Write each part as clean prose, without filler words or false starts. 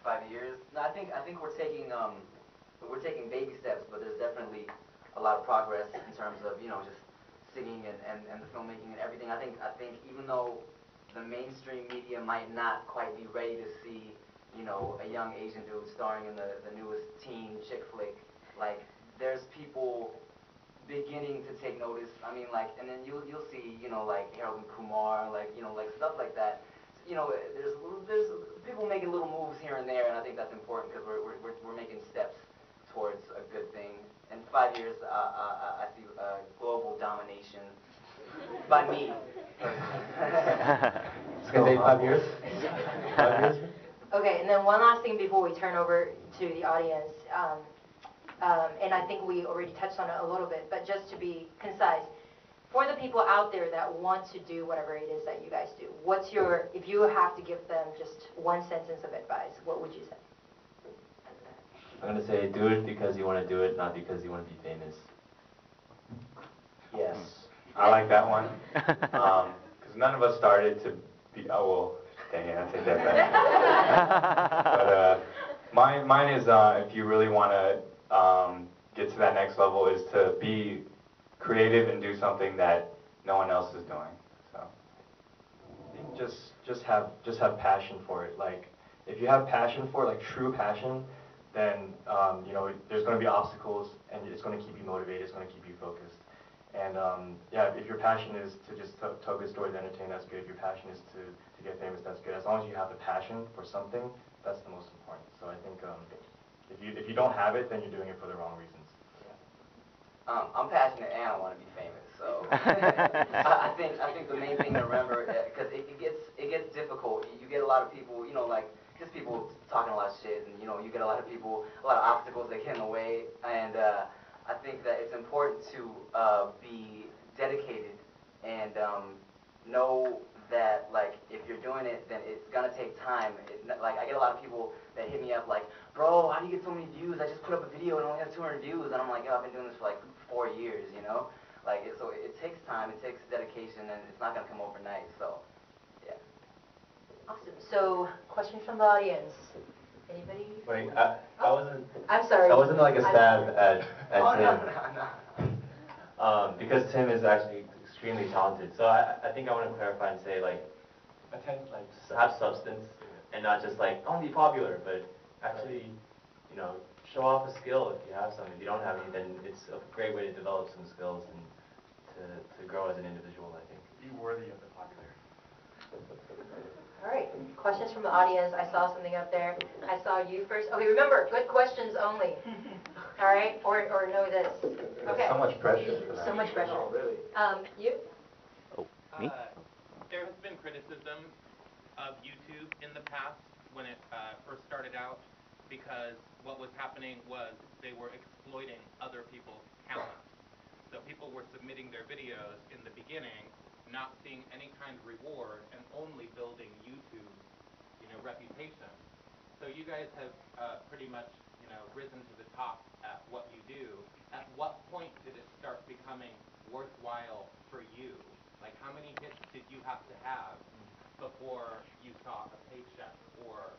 5 years. No, I think we're taking baby steps, but there's definitely a lot of progress in terms of just singing and the filmmaking and everything. I think even though the mainstream media might not quite be ready to see a young Asian dude starring in the newest teen chick flick, like there's people beginning to take notice. I mean, like, and then you'll see like Harold and Kumar, like like stuff like that. There's people making little moves here and there, and I think that's important because we're making steps towards a good thing. In 5 years, I see global domination by me. It's gonna take 5 years. 5 years. Okay, and then one last thing before we turn over to the audience, and I think we already touched on it a little bit, but just to be concise, for the people out there that want to do whatever it is that you guys do, if you have to give them just one sentence of advice, what would you say? I'm going to say do it because you want to do it, not because you want to be famous. Yes, I like that one. Because none of us started to be, oh well, dang it, I take that back. But mine is if you really want to get to that next level is to be creative and do something that no one else is doing. So I think just have passion for it. Like if you have passion for it, like true passion, then there's going to be obstacles, and it's going to keep you motivated. It's going to keep you focused. And yeah, if your passion is to just tell good stories, entertain, that's good. If your passion is to get famous, that's good. As long as you have the passion for something, that's the most important. So I think if you don't have it, then you're doing it for the wrong reasons. I'm passionate and I want to be famous, so I think the main thing to remember, because it gets difficult. You get a lot of people, like just people talking a lot of shit, and you get a lot of people, a lot of obstacles that get in the way, and I think that it's important to be dedicated and know that like if you're doing it, then it's gonna take time. Like I get a lot of people that hit me up like, bro, how do you get so many views? I just put up a video and only have 200 views, and I'm like, yo, I've been doing this for like 4 years, Like so it takes time, it takes dedication, and it's not gonna come overnight. So yeah. Awesome. So questions from the audience. Anybody? Wait, I wasn't. I'm sorry. That wasn't like a stab at Oh, Tim. No. Because Tim is actually extremely talented. So I think I want to clarify and say like have substance and not just like I want to be popular, but actually show off a skill if you have some. If you don't have any, then it's a great way to develop some skills and to grow as an individual. I think. Be worthy of the popular. All right, questions from the audience. I saw something up there. I saw you first. Okay, remember, good questions only. All right, or know this. Okay. There's so much pressure for that. So much pressure. Oh, really? You? Oh, me? There has been criticism of YouTube in the past when it first started out, because what was happening was they were exploiting other people's talent. So people were submitting their videos in the beginning, not seeing any kind of reward, and only building YouTube's, reputation. So you guys have pretty much, risen to the top at what you do. At what point did it start becoming worthwhile for you? Like, how many hits did you have to have before you saw a paycheck, or,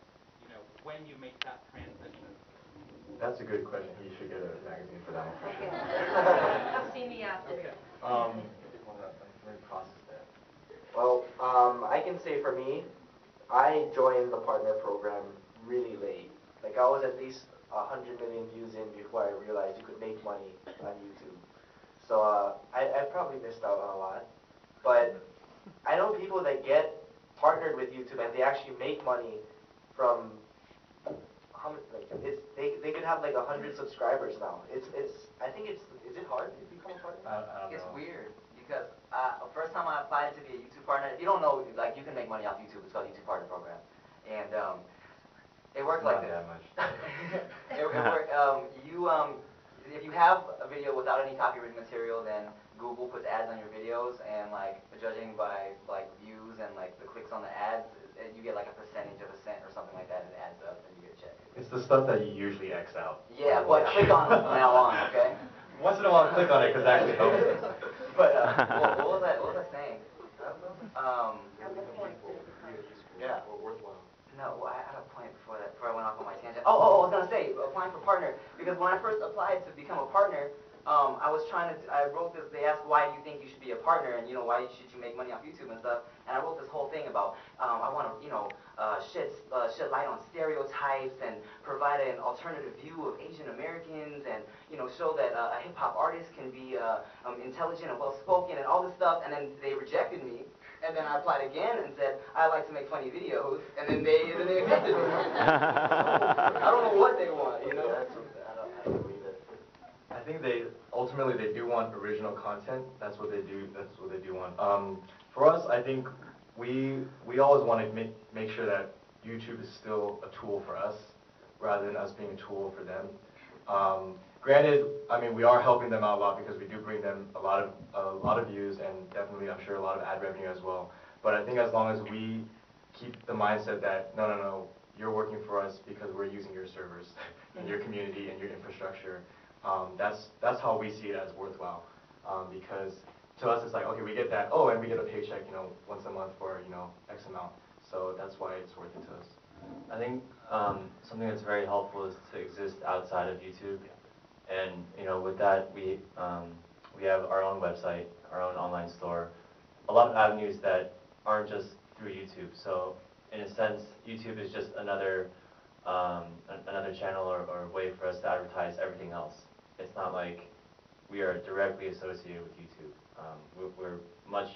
when you make that transition? That's a good question. You should get a magazine for that one. Okay. See me after. Okay. Let me process that. Well, I can say for me, I joined the partner program really late. Like I was at least 100 million views in before I realized you could make money on YouTube. So I probably missed out on a lot. But I know people that get partnered with YouTube and they actually make money from they could have like 100 subscribers now. Is it hard to become a partner? I don't know. It's weird because first time I applied to be a YouTube partner, if you don't know, like you can make money off YouTube. It's called YouTube Partner Program, and it works like this. Not that much. If you have a video without any copywritten material, then Google puts ads on your videos, and like judging by like views and like the clicks on the ads, you get like a percentage of a cent or something like that, and it adds up, and you get a check. It's the stuff that you usually X out. Yeah, but click on it from now on, okay? Once in a while, click on it because it actually helps. But what was I saying? At what point did it become? Yeah. Worthwhile. No, I had a point before that. Before I went off applying for partner, because when I first applied to become a partner, I wrote this, they asked, why do you think you should be a partner, and, why should you make money off YouTube and stuff, and I wrote this whole thing about, I want to, shed light on stereotypes, and provide an alternative view of Asian Americans, and, show that a hip-hop artist can be intelligent and well-spoken, and all this stuff, and then they rejected me. And then I applied again and said, I like to make funny videos, and then they accepted me. I don't know what they want, Yeah, I don't read it. I think ultimately they do want original content. That's what they do want. For us, I think we always want to make sure that YouTube is still a tool for us rather than us being a tool for them. Granted, I mean, we are helping them out a lot because we do bring them a lot of views, and definitely, I'm sure, a lot of ad revenue as well. But I think as long as we keep the mindset that no, you're working for us because we're using your servers and your community and your infrastructure, that's how we see it as worthwhile. Because to us, it's like, okay, we get that, and we get a paycheck, once a month for X amount. So that's why it's worth it to us. I think something that's very helpful is to exist outside of YouTube. And with that, we have our own website, our own online store, a lot of avenues that aren't just through YouTube. So in a sense, YouTube is just another channel or way for us to advertise everything else. It's not like we are directly associated with YouTube. We're much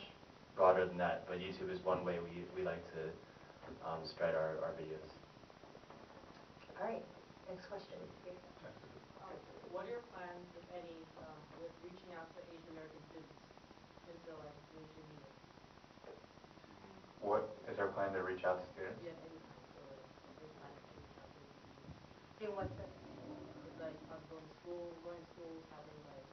broader than that, but YouTube is one way we like to spread our videos. All right, next question. What are your plans, if any, with reaching out to Asian American students into like mainstream media? What is our plan to reach out to students? Yeah, any time. So like, any plan to reach out to Asian students. In what sense? It's like going to schools, having like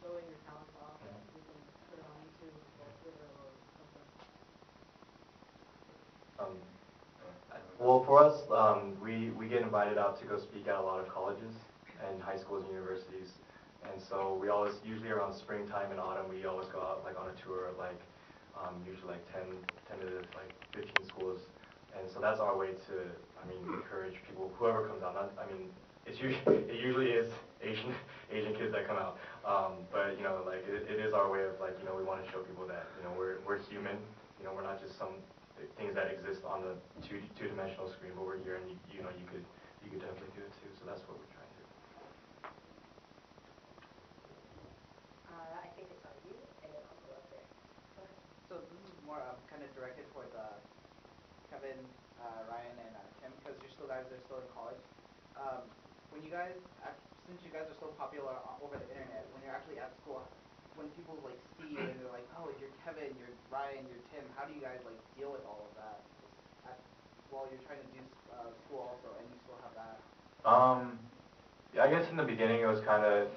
showing your talents off, and you can put it on YouTube or Twitter or something. Well, for us, we get invited out to go speak at a lot of colleges and high schools and universities, and so we always, usually around springtime and autumn, we always go out like on a tour of like usually like 10 to like 15 schools, and so that's our way to, encourage people, whoever comes out. It usually is Asian kids that come out, but like it is our way of like we want to show people that we're human, we're not just some things that exist on the two-dimensional screen, but we're here, and you could definitely do it too. So that's what we're trying to do. I think it's on you, and then I'll go up there. Okay. So this is more kind of directed towards Kevin, Ryan, and Tim, because you're still guys that are still in college. When you guys, since you guys are so popular over the internet, when you're actually at school, when people like see you and they're like, oh, you're Kevin, you're Ryan, you're Tim, how do you guys like deal with all of that while you're trying to do school also, and you still have that? Yeah, I guess in the beginning it was kind of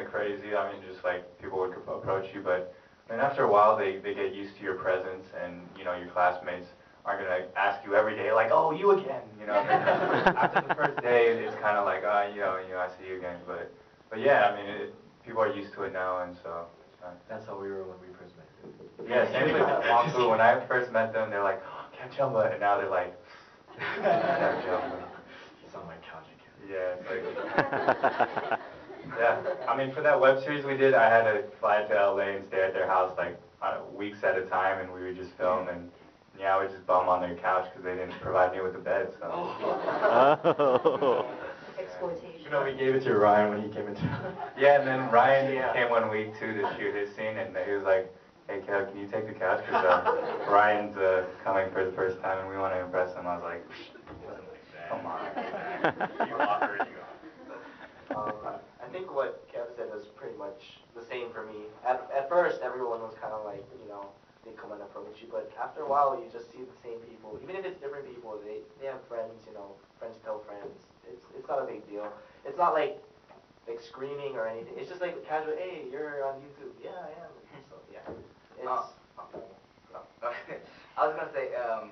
crazy. Just like people would approach you, but then after a while they get used to your presence, and your classmates aren't gonna ask you every day like, oh, you again, After the first day, it's kind of like, I see you again, but yeah, people are used to it now, and so it's fine. That's how we were when we first met. Yeah, same with Wangfu. When I first met them, they're like, oh, Kamchumba, and now they're like, Kamchumba. Sound like Kaji. Yeah, it's like, yeah. For that web series we did, I had to fly to LA and stay at their house like weeks at a time, and we would just film, and I would just bum on their couch because they didn't provide me with a bed. So. Exploitation. We gave it to Ryan when he came into. Yeah, and then Ryan came one week too to shoot his scene, and he was like, hey, Kev, can you take the couch? Because Ryan's coming for the first time, and we want to impress him. I was like, come on. You offer it, I think what Kev said was pretty much the same for me. At first, everyone was kind of like, they come and approach you, but after a while, you just see the same people. Even if it's different people, they have friends, friends tell friends. It's not a big deal. It's not like screaming or anything. It's just like casual, hey, you're on YouTube. Yeah, I am. So, yeah. I was gonna say, I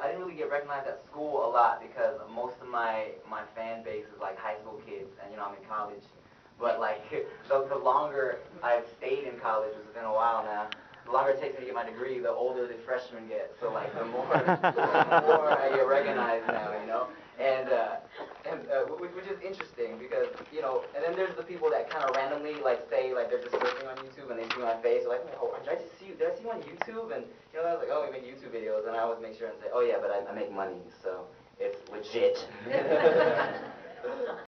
didn't really get recognized at school a lot because most of my fan base is like high school kids, and I'm in college. But like the longer I've stayed in college, which has been a while now, the longer it takes me to get my degree, the older the freshmen get. So like the more I get recognized now, you know, and which is interesting because and then there's the people that kind of randomly like say like they're just surfing on YouTube and they see my face, they're like, oh, did I see you on YouTube? And I was like, oh, we make YouTube videos, and I always make sure and say, oh yeah, but I make money, so it's legit.